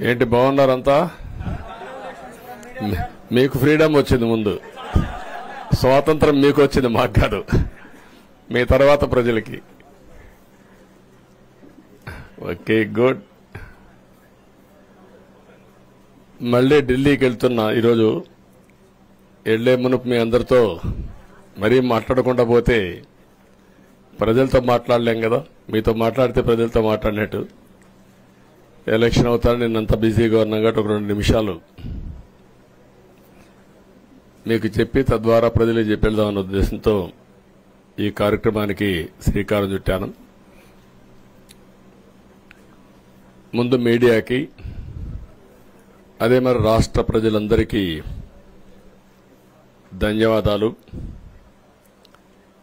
ఏంటి బాగున్నారంతా? మీకు ఫ్రీడమ్ వచ్చింది, ముందు స్వాతంత్రం మీకు వచ్చింది, మాకు కాదు. మీ తర్వాత ప్రజలకి. Okay, good. మళ్ళీ ఢిల్లీకి వెళ్తున్నా ఈరోజు. వెళ్లే మునుపు మీ అందరితో మరీ మాట్లాడకుండా పోతే ప్రజలతో మాట్లాడలేం కదా. మీతో మాట్లాడితే ప్రజలతో మాట్లాడినట్టు. ఎలక్షన్ అవుతాను, నిన్నంత బిజీగా ఉన్నాం కాబట్టి ఒక 2 నిమిషాలు మీకు చెప్పి తద్వారా ప్రజలకు చెప్పేద్దామన్న ఉద్దేశంతో ఈ కార్యక్రమానికి శ్రీకారం చుట్టాను. ముందు మీడియాకి, అదే మరి రాష్ట్ర ప్రజలందరికీ ధన్యవాదాలు.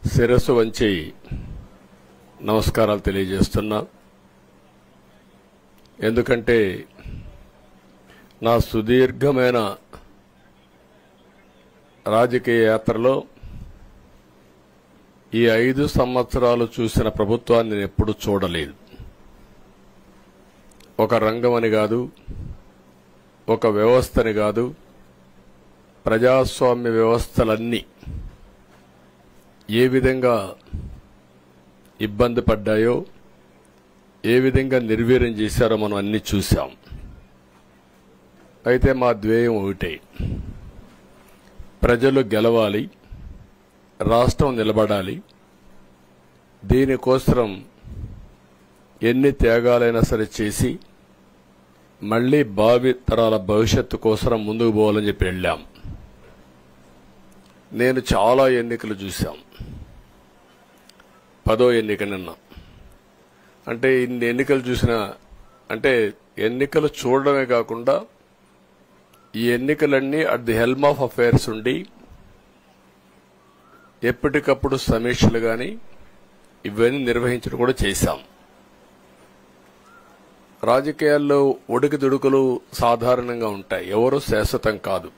శిరస్సు వంచి నమస్కారాలు తెలియజేస్తున్నా. ఎందుకంటే నా సుదీర్ఘమైన రాజకీయ యాత్రలో ఈ 5 సంవత్సరాలు చూసిన ప్రభుత్వాన్ని నేను ఎప్పుడూ చూడలేదు. ఒక రంగం అని కాదు, ఒక వ్యవస్థని కాదు, ప్రజాస్వామ్య వ్యవస్థలన్నీ ఏ విధంగా ఇబ్బంది పడ్డాయో, ఏ విధంగా నిర్వీర్యం చేశారో మనం అన్ని చూశాం. అయితే మా ధ్యేయం ఒకటే, ప్రజలు గెలవాలి, రాష్ట్రం నిలబడాలి. దీనికోసం ఎన్ని త్యాగాలైనా సరే చేసి మళ్లీ భావి తరాల భవిష్యత్తు కోసం ముందుకు పోవాలని చెప్పి వెళ్ళాం. నేను చాలా ఎన్నికలు చూశాం. 10వ ఎన్నిక నిన్న. అంటే ఇన్ని ఎన్నికలు చూసినా, అంటే ఎన్నికలు చూడడమే కాకుండా ఈ ఎన్నికలన్నీ at the helm of affairs ఉండి ఎప్పటికప్పుడు సమీక్షలు గాని ఇవన్నీ నిర్వహించడం కూడా చేశాం. రాజకీయాల్లో ఒడికిదుడుకులు సాధారణంగా ఉంటాయి. ఎవరు శాశ్వతం కాదు.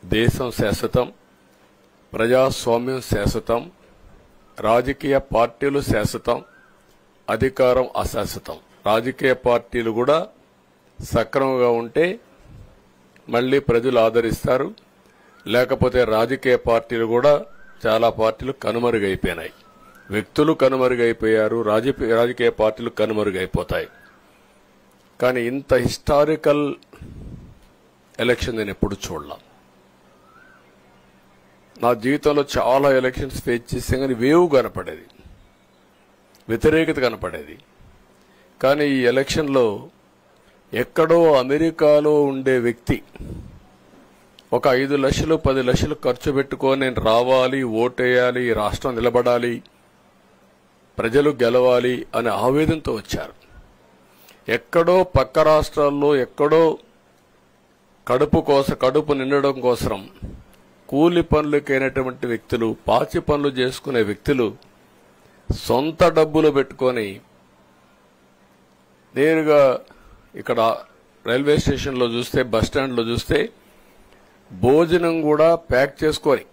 దేశం శాశ్వతం, ప్రజాస్వామ్యం శాశ్వతం, రాజకీయ పార్టీలు శాశ్వతం, అధికారం అశాశ్వతం. రాజకీయ పార్టీలు కూడా సక్రమంగా ఉంటే మళ్లీ ప్రజలు ఆదరిస్తారు. లేకపోతే రాజకీయ పార్టీలు కూడా, చాలా పార్టీలు కనుమరుగైపోయినాయి. వ్యక్తులు కనుమరుగైపోయారు, రాజకీయ పార్టీలు కనుమరుగైపోతాయి. కానీ ఇంత హిస్టారికల్ ఎలక్షన్ నేను ఎప్పుడు చూడలా. నా జీవితంలో చాలా ఎలక్షన్స్ ఫేస్ చేసాం, కానీ వేవ్ కనపడేది, వ్యతిరేకత కనపడేది. కానీ ఈ ఎలక్షన్లో ఎక్కడో అమెరికాలో ఉండే వ్యక్తి ఒక 5 లక్షలు 10 లక్షలు ఖర్చు పెట్టుకొని నేను రావాలి, ఓటేయాలి, రాష్ట్రం నిలబడాలి, ప్రజలు గెలవాలి అనే ఆవేదనతో వచ్చారు. ఎక్కడో పక్క రాష్ట్రాల్లో ఎక్కడో కడుపు నిండడం కోసం కూలి పనులకైనటువంటి వ్యక్తులు, పాచి పనులు చేసుకునే వ్యక్తులు సొంత డబ్బులు పెట్టుకొని నేరుగా ఇక్కడ రైల్వే స్టేషన్లో చూస్తే, బస్టాండ్లో చూస్తే భోజనం కూడా ప్యాక్ చేసుకొని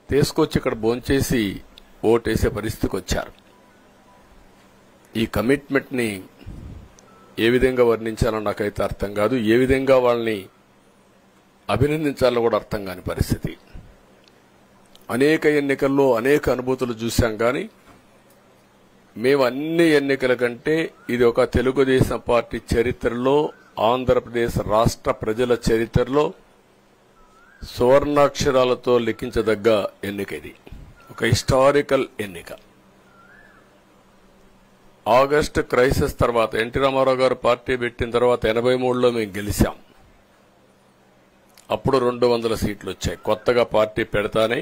తీసుకొచ్చి ఇక్కడ భోంచేసి ఓటేసే పరిస్థితికి వచ్చారు. ఈ కమిట్మెంట్ ని ఏ విధంగా వర్ణించాలో నాకైతే అర్థం కాదు. ఏ విధంగా వాళ్ళని అభినందించాలో కూడా అర్థం కాని పరిస్థితి. అనేక ఎన్నికల్లో అనేక అనుభూతులు చూశాం. కానీ మేము అన్ని ఎన్నికల కంటే ఇది ఒక తెలుగుదేశం పార్టీ చరిత్రలో, ఆంధ్రప్రదేశ్ రాష్ట్ర ప్రజల చరిత్రలో సువర్ణాక్షరాలతో లిఖించదగ్గ ఎన్నిక. ఇది ఒక హిస్టారికల్ ఎన్నిక. ఆగస్టు క్రైసిస్ తర్వాత, ఎన్టీ రామారావు గారు పార్టీ పెట్టిన తర్వాత 83లో మేము గెలిచాం. అప్పుడు 200 సీట్లు వచ్చాయి. కొత్తగా పార్టీ పెడతానే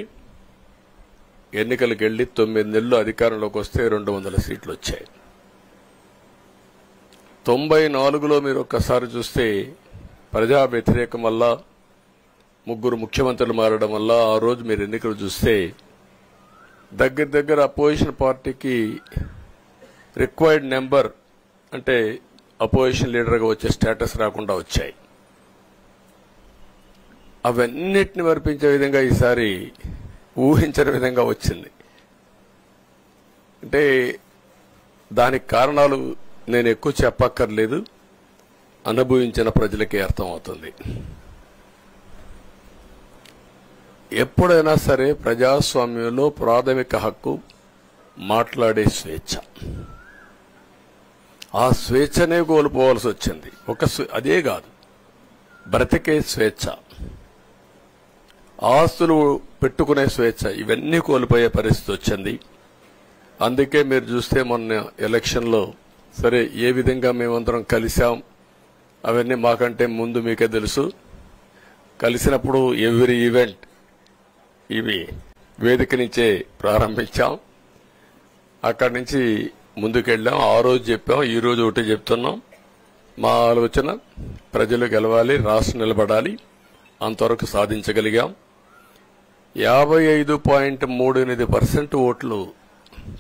ఎన్నికలకు వెళ్లి 9 నెలలు అధికారంలోకి వస్తే 200 సీట్లు వచ్చాయి. 94లో మీరు ఒక్కసారి చూస్తే ప్రజా వ్యతిరేకం వల్ల 3 ముఖ్యమంత్రులు మారడం వల్ల ఆ రోజు మీరు ఎన్నికలు చూస్తే దగ్గర అపోజిషన్ పార్టీకి రిక్వైర్డ్ నెంబర్, అంటే అపోజిషన్ లీడర్గా వచ్చే స్టేటస్ రాకుండా వచ్చాయి. అవన్నిటిని వర్పించే విధంగా ఈసారి ఊహించని విధంగా వచ్చింది. అంటే దానికి కారణాలు నేను ఎక్కువ చెప్పక్కర్లేదు. అనుభవించిన ప్రజలకే అర్థమవుతుంది. ఎప్పుడైనా సరే ప్రజాస్వామ్యంలో ప్రాథమిక హక్కు మాట్లాడే స్వేచ్ఛ. ఆ స్వేచ్ఛనే కోల్పోవాల్సి వచ్చింది. అదే కాదు, బ్రతికే స్వేచ్ఛ, ఆస్తులు పెట్టుకునే స్వేచ్ఛ, ఇవన్నీ కోల్పోయే పరిస్థితి వచ్చింది. అందుకే మీరు చూస్తే మొన్న ఎలక్షన్లో సరే ఏ విధంగా మేమందరం కలిశాం అవన్నీ మాకంటే ముందు మీకే తెలుసు. కలిసినప్పుడు ఎవ్రీ ఈవెంట్ ఇవి వేదిక నుంచే ప్రారంభించాం. అక్కడి నుంచి ముందుకెళ్ళాం. ఆ రోజు చెప్పాం, ఈ రోజు ఒకటి చెప్తున్నాం. మా ఆలోచన ప్రజలు గెలవాలి, రాష్ట్రం నిలబడాలి. అంతవరకు సాధించగలిగాం. 55.38% ఓట్లు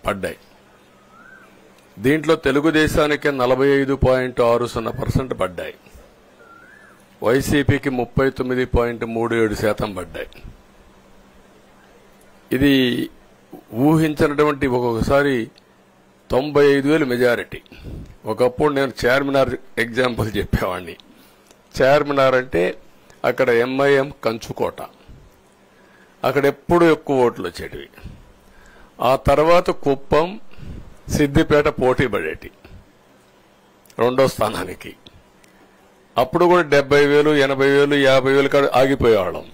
పడ్డాయి. దీంట్లో తెలుగుదేశానికి 45.60% పడ్డాయి. వైసీపీకి 39.37% పడ్డాయి. ఇది ఊహించినటువంటి ఒక్కొక్కసారి 95,000 మెజారిటీ. ఒకప్పుడు నేను చార్మినార్ ఎగ్జాంపుల్ చెప్పేవాడిని. చార్మినార్ అంటే అక్కడ ఎంఐఎం కంచుకోట, అక్కడ ఎప్పుడు ఎక్కువ ఓట్లు వచ్చేటివి. ఆ తర్వాత కుప్పం, సిద్దిపేట పోటీ పడేటి రెండో స్థానానికి. అప్పుడు కూడా 70,000, 80,000, 50,000 కాడ ఆగిపోయేవాళ్ళం.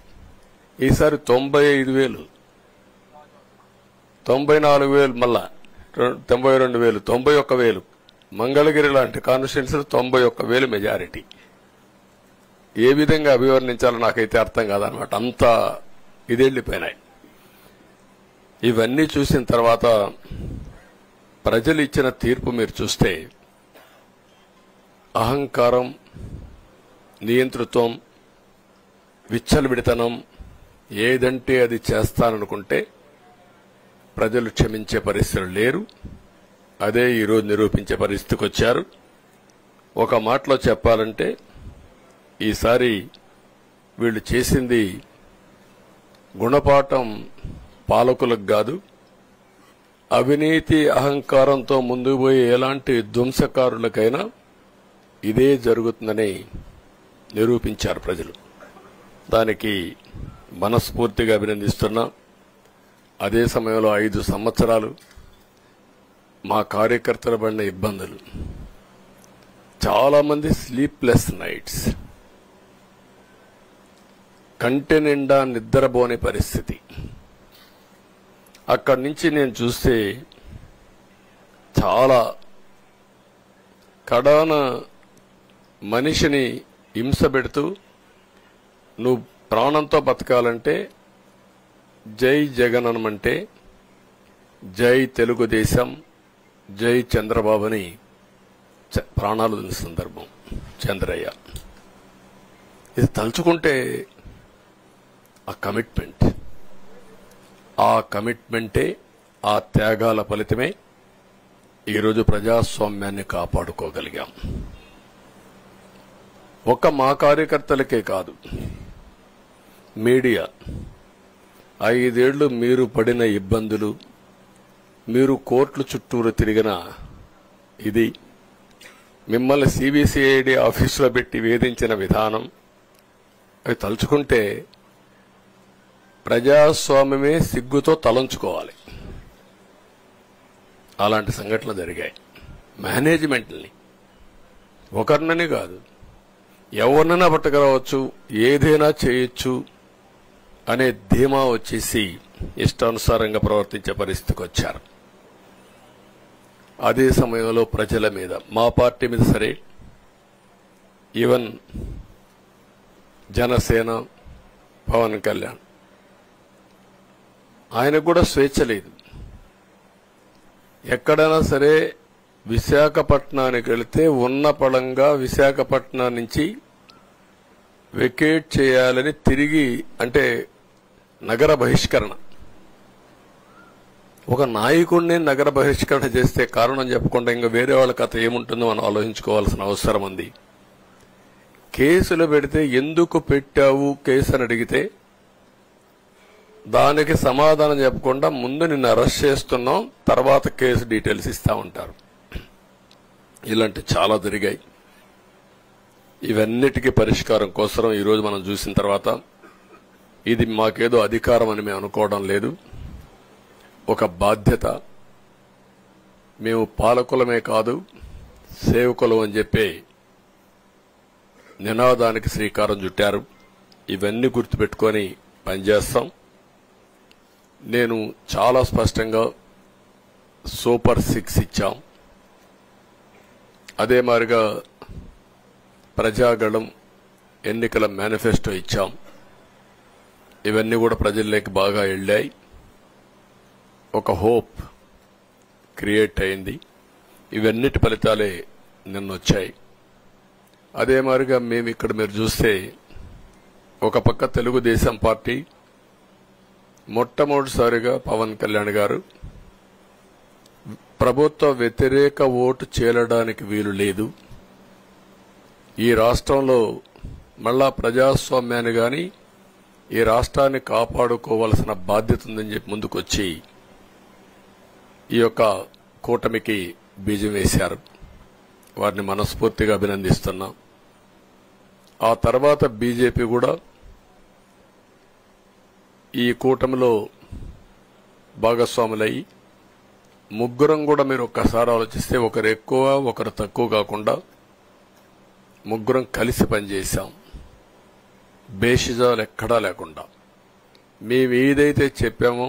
ఈసారి 95,000, 94,000, మళ్ళా 92,000, 91,000. మంగళగిరి లాంటి కాన్స్టిట్యున్సీలు 91,000 మెజారిటీ. ఏ విధంగా అభివర్ణించాలో నాకైతే అర్థం కాదనమాట. అంతా ఇదెళ్లిపోయినాయి. ఇవన్నీ చూసిన తర్వాత ప్రజలు ఇచ్చిన తీర్పు మీరు చూస్తే అహంకారం, నియంతృత్వం, విచ్చలవిడితనం, ఏదంటే అది చేస్తాననుకుంటే ప్రజలు క్షమించే పరిస్థితులు లేరు. అదే ఈరోజు నిరూపించే పరిస్థితికి వచ్చారు. ఒక మాటలో చెప్పాలంటే ఈసారి వీళ్ళు చేసింది గుణపాఠం పాలకులకు కాదు, అవినీతి అహంకారంతో ముందుకు పోయే ఎలాంటి ధ్వంసకారులకైనా ఇదే జరుగుతుందని నిరూపించారు ప్రజలు. దానికి మనస్ఫూర్తిగా అభినందిస్తున్నా. అదే సమయంలో 5 సంవత్సరాలు మా కార్యకర్తల పడిన ఇబ్బందులు, చాలా మంది స్లీప్లెస్ నైట్స్, కంటి నిండా నిద్రపోని పరిస్థితి. అక్కడి నుంచి నేను చూస్తే చాలా కడాన మనిషిని హింస పెడుతూ, నువ్వు ప్రాణంతో బతకాలంటే జై జగన్ అనమంటే జై తెలుగుదేశం, జై చంద్రబాబుని ప్రాణాలు వదిలిన సందర్భం చంద్రయ్య. ఇది తలుచుకుంటే ఆ కమిట్మెంటే, ఆ త్యాగాల ఫలితమే ఈరోజు ప్రజాస్వామ్యాన్ని కాపాడుకోగలిగాం. ఒక్క మా కార్యకర్తలకే కాదు, మీడియా 5 ఏళ్లు మీరు పడిన ఇబ్బందులు, మీరు కోర్టుల చుట్టూరు తిరిగిన ఇది, మిమ్మల్ని సిబిసిఐడి ఆఫీసులో పెట్టి వేధించిన విధానం, అవి తలుచుకుంటే ప్రజాస్వామ్యమే సిగ్గుతో తలంచుకోవాలి. అలాంటి సంఘటనలు జరిగాయి. మేనేజ్మెంట్ని ఒకరినని కాదు, ఎవరినైనా పట్టుకురావచ్చు, ఏదైనా చేయొచ్చు అనే ధీమా వచ్చేసి ఇష్టానుసారంగా ప్రవర్తించే పరిస్థితికి వచ్చారు. అదే సమయంలో ప్రజల మీద, మా పార్టీ మీద సరే, ఈవెన్ జనసేన పవన్ కళ్యాణ్, ఆయనకు కూడా స్వేచ్ఛ లేదు. ఎక్కడైనా సరే విశాఖపట్నానికి వెళితే ఉన్న పళంగా విశాఖపట్నం నుంచి వెకేట్ చేయాలని తిరిగి, అంటే నగర బహిష్కరణ. ఒక నాయకుడిని నగర బహిష్కరణ చేస్తే కారణం చెప్పకుండా ఇంకా వేరే వాళ్ళ కథ ఏముంటుందో మనం ఆలోచించుకోవాల్సిన అవసరం ఉంది. కేసులు పెడితే ఎందుకు పెట్టావు కేసు అని అడిగితే దానికి సమాధానం చెప్పకుండా ముందు నిన్ను అరెస్ట్ చేస్తున్నాం, తర్వాత కేసు డీటెయిల్స్ ఇస్తా ఉంటారు. ఇలాంటి చాలా జరిగాయి. ఇవన్నిటికీ పరిష్కారం కోసం ఈరోజు మనం చూసిన తర్వాత ఇది మాకేదో అధికారం అని మేము అనుకోవడం లేదు, ఒక బాధ్యత. మేము పాలకులమే కాదు సేవకులం అని చెప్పే నినాదానికి శ్రీకారం చుట్టారు. ఇవన్నీ గుర్తుపెట్టుకొని పనిచేస్తాం. నేను చాలా స్పష్టంగా సూపర్ 6 ఇచ్చాం. అదే మాదిరిగా ప్రజాగళం ఎన్నికల మేనిఫెస్టో ఇచ్చాం. ఇవన్నీ కూడా ప్రజల్లోకి బాగా వెళ్ళాయి. ఒక హోప్ క్రియేట్ అయింది. ఇవన్నిటి ఫలితాలే నిన్న వచ్చాయి. అదే మాదిరిగా మేము ఇక్కడ మీరు చూస్తే ఒక పక్క తెలుగుదేశం పార్టీ మొట్టమొదటిసారిగా పవన్ కళ్యాణ్ గారు ప్రభుత్వ వ్యతిరేక ఓటు చేరడానికి వీలు లేదు, ఈ రాష్ట్రంలో మళ్ళా ప్రజాస్వామ్యాన్ని గాని ఈ రాష్ట్రాన్ని కాపాడుకోవాల్సిన బాధ్యత ఉందని చెప్పి ముందుకొచ్చి ఈ యొక్క కూటమికి బీజం వేశారు. వారిని మనస్ఫూర్తిగా అభినందిస్తున్నాం. ఆ తర్వాత బీజేపీ కూడా ఈ కూటమిలో భాగస్వాములయ్యి ముగ్గురం కూడా మీరు ఒక్కసారి ఆలోచిస్తే ఒకరు ఎక్కువ ఒకరు తక్కువ కాకుండా ముగ్గురం కలిసి పనిచేశాం. భేషజాలు ఎక్కడా లేకుండా మేము ఏదైతే చెప్పామో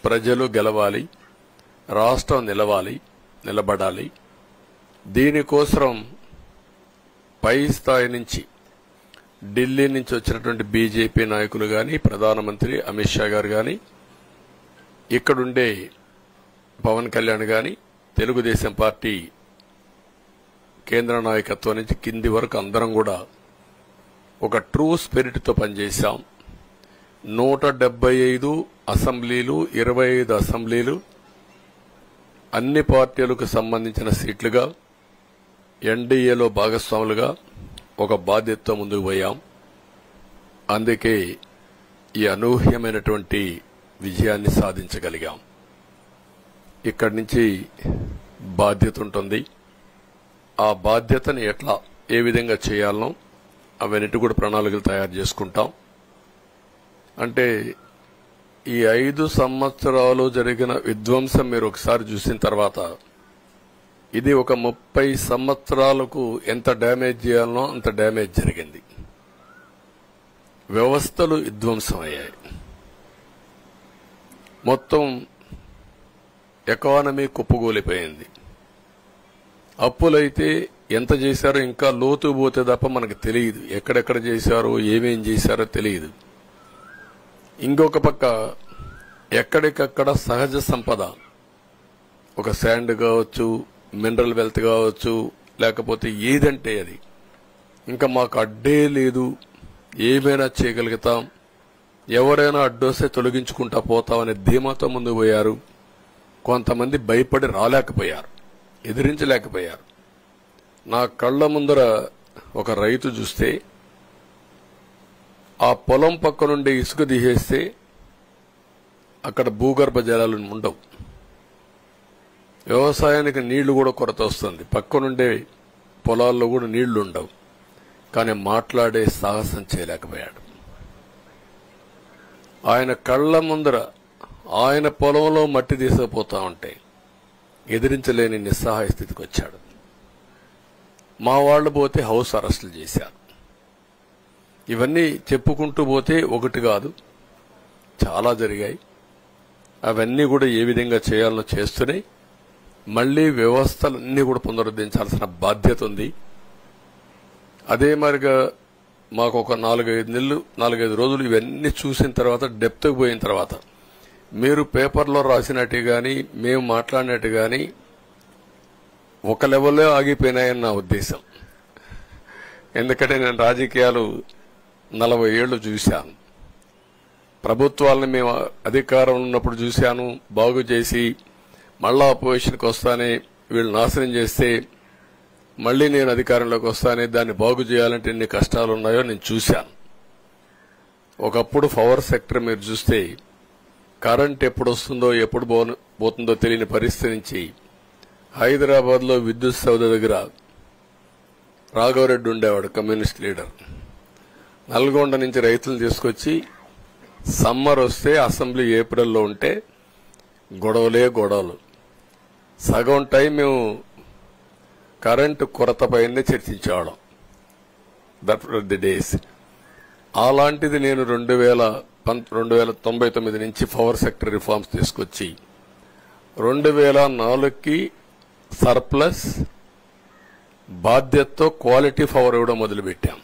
ప్రజలు గెలవాలి, రాష్ట్రం నిలబడాలి. దీనికోసం పై స్థాయి నుంచి ఢిల్లీ నుంచి వచ్చినటువంటి బీజేపీ నాయకులు గాని, ప్రధానమంత్రి అమిత్ షా గారు గాని, ఇక్కడుండే పవన్ కళ్యాణ్ గాని, తెలుగుదేశం పార్టీ కేంద్ర నాయకత్వం నుంచి కింది వరకు అందరం కూడా ఒక ట్రూ స్పిరిట్ తో పనిచేశాం. 175 అసెంబ్లీలు, 25 అసెంబ్లీలు అన్ని పార్టీలకు సంబంధించిన సీట్లుగా ఎన్డీఏలో భాగస్వాములుగా ఒక బాధ్యతతో ముందుకు పోయాం. అందుకే ఈ అనూహ్యమైనటువంటి విజయాన్ని సాధించగలిగాం. ఇక్కడి నుంచి బాధ్యత ఉంటుంది. ఆ బాధ్యతని ఏ విధంగా చేయాలనో అవన్నిటి కూడా ప్రణాళికలు తయారు చేసుకుంటాం. అంటే ఈ 5 సంవత్సరాలు జరిగిన విధ్వంసం మీరు ఒకసారి చూసిన తర్వాత ఇది ఒక 30 సంవత్సరాలకు ఎంత డ్యామేజ్ చేయాలనో అంత డ్యామేజ్ జరిగింది. వ్యవస్థలు విధ్వంసమయ్యాయి. మొత్తం ఎకానమీ కుప్పగూలిపోయింది. అప్పులైతే ఎంత చేశారో ఇంకా లోతు పోతే తప్ప మనకు తెలియదు. ఎక్కడెక్కడ చేశారో ఏమేం చేశారో తెలియదు. ఇంకొక పక్క ఎక్కడికక్కడ సహజ సంపద, ఒక శాండ్ కావచ్చు, మినరల్ వెల్త్ కావచ్చు, లేకపోతే ఏదంటే అది ఇంకా మాకు అడ్డే లేదు, ఏమైనా చేయగలుగుతాం, ఎవరైనా అడ్డొస్తే తొలగించుకుంటా పోతామనే ధీమాతో ముందుకు పోయారు. కొంతమంది భయపడి రాలేకపోయారు, ఎదిరించలేకపోయారు. నా కళ్ల ముందర ఒక రైతు చూస్తే ఆ పొలం పక్క నుండి ఇసుక తీసేస్తే అక్కడ భూగర్భ జలాలు ఉండవు. వ్యవసాయానికి నీళ్లు కూడా కొరత వస్తుంది. పక్కనుండే పొలాల్లో కూడా నీళ్లు ఉండవు. కానీ మాట్లాడే సాహసం చేయలేకపోయాడు. ఆయన కళ్ల ముందర ఆయన పొలంలో మట్టి తీసుకుపోతా ఉంటే ఎదిరించలేని నిస్సహాయ స్థితికి వచ్చాడు. మా వాళ్లు పోతే హౌస్ అరెస్టులు చేశారు. ఇవన్నీ చెప్పుకుంటూ పోతే ఒకటి కాదు, చాలా జరిగాయి. అవన్నీ కూడా ఏ విధంగా చేయాలనో చేస్తున్నాయి. మళ్లీ వ్యవస్థలన్నీ కూడా పునరుద్ధరించాల్సిన బాధ్యత ఉంది. అదే మరిగా మాకు ఒక 4-5 రోజులు ఇవన్నీ చూసిన తర్వాత డెప్త్కి పోయిన తర్వాత మీరు పేపర్లో రాసినట్టు గాని మేము మాట్లాడినట్టు గాని ఒక లెవెల్లో ఆగిపోయినాయని నా ఉద్దేశం. ఎందుకంటే నేను రాజకీయాలు 40 ఏళ్లు చూశాను. ప్రభుత్వాలను మేము అధికారం ఉన్నప్పుడు చూశాను, బాగు చేసి మళ్ళా అపోజిషన్కి వస్తానే వీళ్ళు నాశనం చేస్తే మళ్లీ నేను అధికారంలోకి వస్తానే దాన్ని బాగు చేయాలంటే ఎన్ని కష్టాలు ఉన్నాయో నేను చూశాను. ఒకప్పుడు పవర్ సెక్టర్ మీరు చూస్తే కరెంట్ ఎప్పుడు వస్తుందో ఎప్పుడు పోతుందో తెలియని పరిస్థితి నుంచి హైదరాబాద్ లో విద్యుత్ సౌధ దగ్గర రాఘవరెడ్డి ఉండేవాడు, కమ్యూనిస్ట్ లీడర్. నల్గొండ నుంచి రైతులు తీసుకొచ్చి సమ్మర్ వస్తే అసెంబ్లీ ఏప్రిల్లో ఉంటే గొడవలు. సగం టైం మేము కరెంటు కొరత పైనే చర్చించేవాళ్ళం. That were the days. అలాంటిది నేను 1999 నుంచి పవర్ సెక్టర్ రిఫార్మ్స్ తీసుకొచ్చి 2004కి సర్ప్లస్ బాధ్యతతో క్వాలిటీ పవర్ ఇవ్వడం మొదలుపెట్టాం.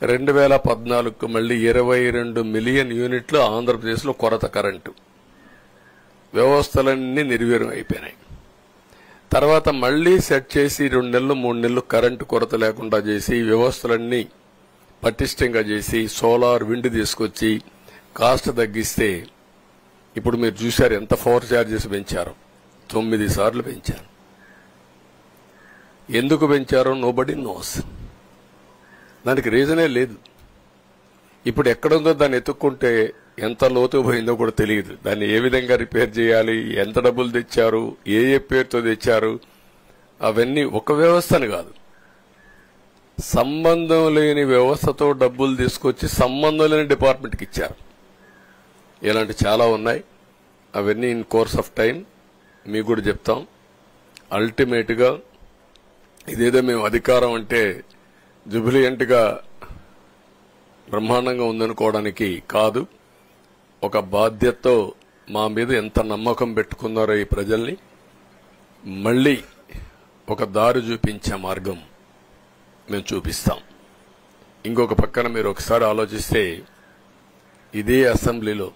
2014కు మళ్లీ 22 మిలియన్ యూనిట్లు ఆంధ్రప్రదేశ్లో కొరత కరెంటు. వ్యవస్థలన్నీ నిర్వీర్యం అయిపోయినాయి. తర్వాత మళ్లీ సెట్ చేసి 2 నెలలు 3 నెలలు కరెంటు కొరత లేకుండా చేసి వ్యవస్థలన్నీ పటిష్టంగా చేసి సోలార్ విండ్ తీసుకొచ్చి కాస్ట్ తగ్గిస్తే ఇప్పుడు మీరు చూశారు ఎంత పవర్ ఛార్జెస్ పెంచారు. 9 సార్లు పెంచారు. ఎందుకు పెంచారో నోబడీ నోస్. దానికి రీజనే లేదు. ఇప్పుడు ఎక్కడుందో దాన్ని ఎత్తుక్కుంటే ఎంత లోతు పోయిందో కూడా తెలియదు. దాన్ని ఏ విధంగా రిపేర్ చేయాలి, ఎంత డబ్బులు తెచ్చారు, ఏ పేరుతో తెచ్చారు, అవన్నీ ఒక వ్యవస్థని కాదు, సంబంధం లేని వ్యవస్థతో డబ్బులు తీసుకొచ్చి సంబంధం లేని డిపార్ట్మెంట్కి ఇచ్చారు. ఇలాంటి చాలా ఉన్నాయి. అవన్నీ ఇన్ కోర్స్ ఆఫ్ టైం మీకు కూడా చెప్తాం. అల్టిమేట్ గా ఇదేదో మేము అధికారం అంటే జుబిలియంట్ గా బ్రహ్మాండంగా ఉందనుకోవడానికి కాదు. ఒక బాధ్యతతో మా మీద ఎంత నమ్మకం పెట్టుకున్నారో ఈ ప్రజల్ని మళ్లీ ఒక దారి చూపించే మార్గం మేము చూపిస్తాం. ఇంకొక పక్కన మీరు ఒకసారి ఆలోచిస్తే ఇదే అసెంబ్లీలో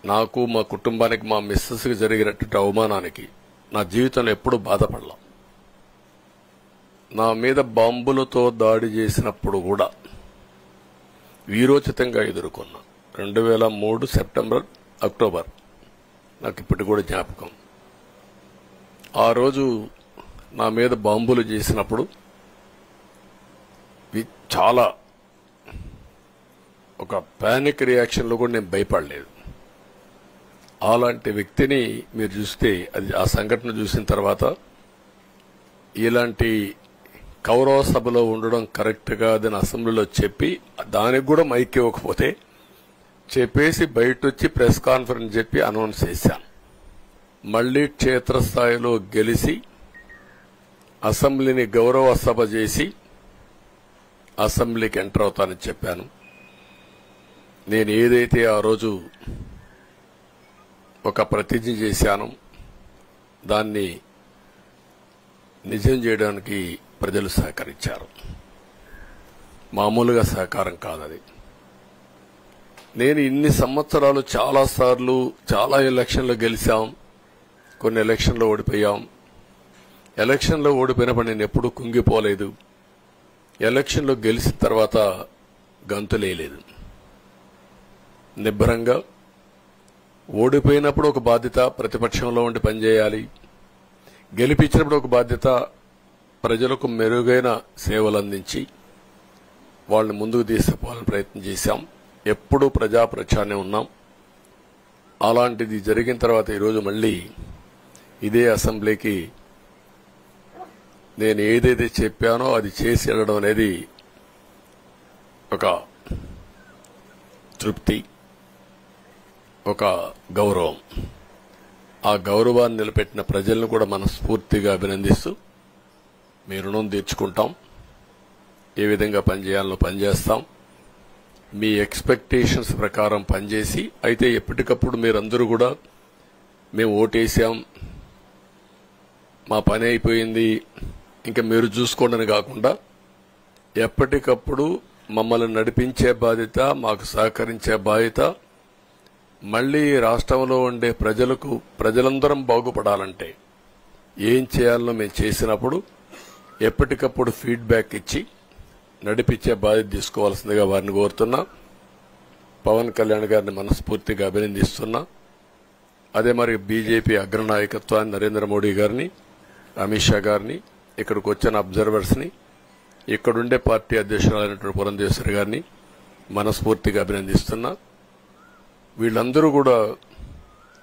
నాకు, మా కుటుంబానికి, మా మిస్సెస్కి జరిగినటువంటి అవమానానికి నా జీవితంలో ఎప్పుడూ బాధపడలా. నా మీద బాంబులతో దాడి చేసినప్పుడు కూడా వీరోచితంగా ఎదుర్కొన్నా. 2003 సెప్టెంబర్, అక్టోబర్ నాకు ఇప్పటికి కూడా జ్ఞాపకం. ఆ రోజు నా మీద బాంబులు చేసినప్పుడు చాలా ఒక పానిక్ రియాక్షన్లో కూడా నేను భయపడలేదు. అలాంటి వ్యక్తిని మీరు చూస్తే అది ఆ సంఘటన చూసిన తర్వాత ఇలాంటి కౌరవ సభలో ఉండడం కరెక్ట్ కాదని అసెంబ్లీలో చెప్పి దానికి కూడా మైక్ ఇవ్వకపోతే చెప్పేసి బయట వచ్చి ప్రెస్ కాన్ఫరెన్స్ చెప్పి అనౌన్స్ చేశాను. మళ్లీ క్షేత్రస్థాయిలో గెలిచి అసెంబ్లీని గౌరవ సభ చేసి అసెంబ్లీకి ఎంటర్ అవుతానని చెప్పాను. నేను ఏదైతే ఆ రోజు ఒక ప్రతిజ్ఞ చేశానో దాన్ని నిజం చేయడానికి ప్రజలు సహకరించారు. మామూలుగా సహకారం కాదది. నేను ఇన్ని సంవత్సరాలు చాలాసార్లు చాలా ఎలక్షన్లో గెలిచాం, కొన్ని ఎలక్షన్లో ఓడిపోయాం. ఎలక్షన్లో ఓడిపోయినప్పుడు నేను ఎప్పుడూ కుంగిపోలేదు. ఎలక్షన్లో గెలిచిన తర్వాత గంతులేయలేదు. నిబ్బరంగా ఓడిపోయినప్పుడు ఒక బాధ్యత ప్రతిపక్షంలో ఉండి పనిచేయాలి, గెలిపించినప్పుడు ఒక బాధ్యత ప్రజలకు మెరుగైన సేవలు అందించి వాళ్ళని ముందుకు తీసుకుపోవాలని ప్రయత్నం చేశాం. ఎప్పుడూ ప్రజాప్రచారనే ఉన్నాం. అలాంటిది జరిగిన తర్వాత ఈరోజు మళ్లీ ఇదే అసెంబ్లీకి నేను ఏదైతే చెప్పానో అది చేసి వెళ్ళడం అనేది ఒక తృప్తి, ఒక గౌరవం. ఆ గౌరవాన్ని నిలబెట్టిన ప్రజలను కూడా మనస్ఫూర్తిగా అభినందిస్తూ మీ రుణం తీర్చుకుంటాం. ఏ విధంగా పనిచేయాలో పనిచేస్తాం. మీ ఎక్స్పెక్టేషన్స్ ప్రకారం పనిచేసి అయితే ఎప్పటికప్పుడు మీరందరూ కూడా మేము ఓటేశాం, మా పని అయిపోయింది, ఇంకా మీరు చూసుకోండి కాకుండా ఎప్పటికప్పుడు మమ్మల్ని నడిపించే బాధ్యత, మాకు సహకరించే బాధ్యత, మళ్లీ రాష్ట్రంలో ఉండే ప్రజలందరం బాగుపడాలంటే ఏం చేయాలో మేము చేసినప్పుడు ఎప్పటికప్పుడు ఫీడ్బ్యాక్ ఇచ్చి నడిపించే బాధ్యత తీసుకోవాల్సిందిగా వారిని కోరుతున్నా. పవన్ కళ్యాణ్ గారిని మనస్ఫూర్తిగా అభినందిస్తున్నా. అదే మరి బీజేపీ అగ్రనాయకత్వాన్ని నరేంద్ర మోడీ గారిని, అమిత్ షా గారిని, ఇక్కడికి వచ్చిన అబ్జర్వర్స్ ని, ఇక్కడుండే పార్టీ అధ్యక్షురాలైనటువంటి పురంధేశ్వరి గారిని మనస్ఫూర్తిగా అభినందిస్తున్నా. వీళ్ళందరూ కూడా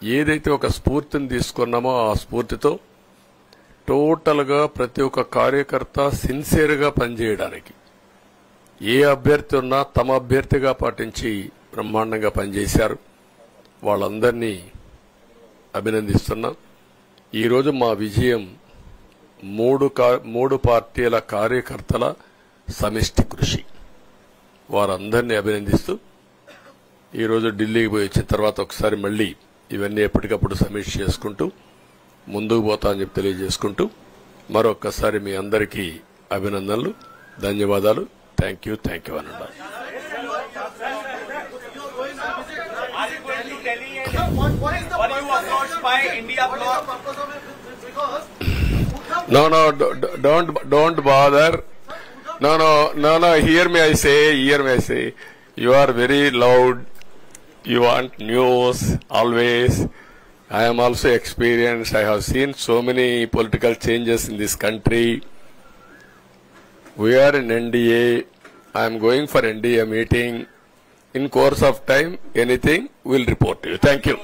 ఏదైతే ఒక స్ఫూర్తిని తీసుకున్నామో ఆ స్ఫూర్తితో టోటల్ గా ప్రతి ఒక్క కార్యకర్త సిన్సియర్ గా పనిచేయడానికి ఏ అభ్యర్థి ఉన్నా తమ అభ్యర్థిగా పాటించి బ్రహ్మాండంగా పనిచేశారు. వాళ్ళందరినీ అభినందిస్తున్నాం. ఈరోజు మా విజయం మూడు పార్టీల కార్యకర్తల సమిష్టి కృషి. వారందరినీ అభినందిస్తూ ఈరోజు ఢిల్లీకి పోయి వచ్చిన తర్వాత ఒకసారి మళ్లీ ఇవన్నీ ఎప్పటికప్పుడు సమీక్ష చేసుకుంటూ ముందుకు పోతా అని చెప్పి తెలియజేసుకుంటూ మరొక్కసారి మీ అందరికీ అభినందనలు, ధన్యవాదాలు. థ్యాంక్ యూ అనండి. No, don't bother. No, hear me, I say. You are very loud. You want news, always. I am also experienced. I have seen so many political changes in this country. We are in NDA. I am going for NDA meeting. In course of time, anything, we'll report to you. Thank you.